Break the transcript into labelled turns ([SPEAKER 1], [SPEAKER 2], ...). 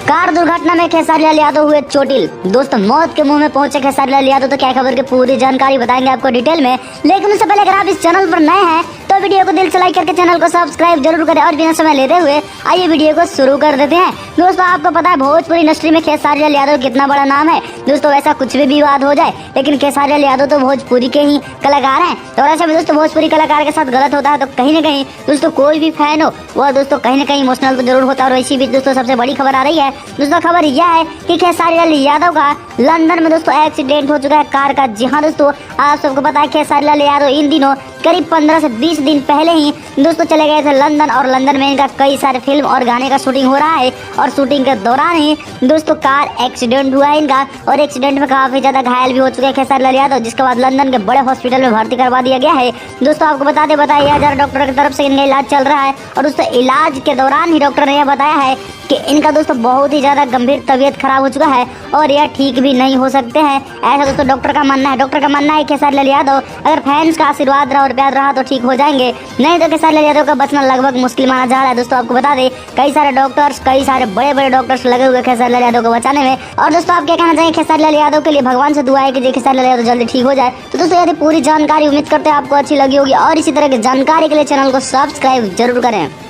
[SPEAKER 1] Car दुर्घटना में खेसारी लाल यादव हुए चोटिल। दोस्तों मौत के मुंह में पहुंचे खेसारी लाल यादव, तो क्या खबर की पूरी जानकारी बताएंगे आपको डिटेल में। लेकिन उससे पहले अगर आप इस चैनल पर नए हैं तो वीडियो को दिल से लाइक करके चैनल को सब्सक्राइब जरूर करें। और बिना समय लेते हुए आइए वीडियो को शुरू कर देते हैं। दोस्तों आपको पता है भोजपुरी इंडस्ट्री में खेसारी लाल यादव कितना बड़ा नाम है। दोस्तों ऐसा कुछ भी विवाद हो जाए लेकिन खेसारी लाल यादव तो भोजपुरी के ही कलाकार हैं। तो ऐसे में दोस्तों भोजपुरी कलाकार के साथ गलत होता है तो कहीं ना कहीं दोस्तों कोई भी फैन हो वह दोस्तों कहीं ना कहीं इमोशनल तो जरूर होता है। और इसी बीच दोस्तों सबसे बड़ी खबर आ रही है। दोस्तों खबर यह है कि खेसारी लाल यादव का लंदन में दोस्तों एक्सीडेंट हो चुका है कार का। जी हाँ दोस्तों, आप सबको पता है खेसारी लाल यादव इन दिनों करीब 15 से 20 दिन पहले ही दोस्तों चले गए थे लंदन। और लंदन में इनका कई सारे फिल्म और गाने का शूटिंग हो रहा है। और शूटिंग के दौरान ही दोस्तों कार एक्सीडेंट हुआ है इनका। और एक्सीडेंट में काफी ज्यादा घायल भी हो चुके हैं खेसारी लाल यादव, जिसके बाद लंदन के बड़े हॉस्पिटल में भर्ती करवा दिया गया है। दोस्तों आपको बताया जा डॉक्टर की तरफ से इनका इलाज चल रहा है। और उस इलाज के दौरान ही डॉक्टर ने यह बताया है कि इनका दोस्तों बहुत ही ज्यादा गंभीर तबीयत खराब हो चुका है और यह ठीक भी नहीं हो सकते हैं। ऐसा दोस्तों डॉक्टर का मानना है। डॉक्टर का मानना है खेसारी लाल यादव अगर फैंस का आशीर्वाद रहा और प्यार रहा तो ठीक हो जाएंगे, नहीं तो खेसारी लाल यादव का बचना लगभग मुश्किल माना जा रहा है। दोस्तों आपको बता दें कई सारे डॉक्टर्स, कई सारे बड़े बड़े डॉक्टर्स लगे हुए खेसारी लाल यादव को बचाने में। और दोस्तों आप क्या कहना चाहिए खेसारी लाल यादव के लिए? भगवान से दुआ है कि खेसारी लाल यादव जल्दी ठीक हो जाए। तो दोस्तों यदि पूरी जानकारी उम्मीद करते हैं आपको अच्छी लगी होगी और इसी तरह की जानकारी के लिए चैनल को सब्सक्राइब जरूर करें।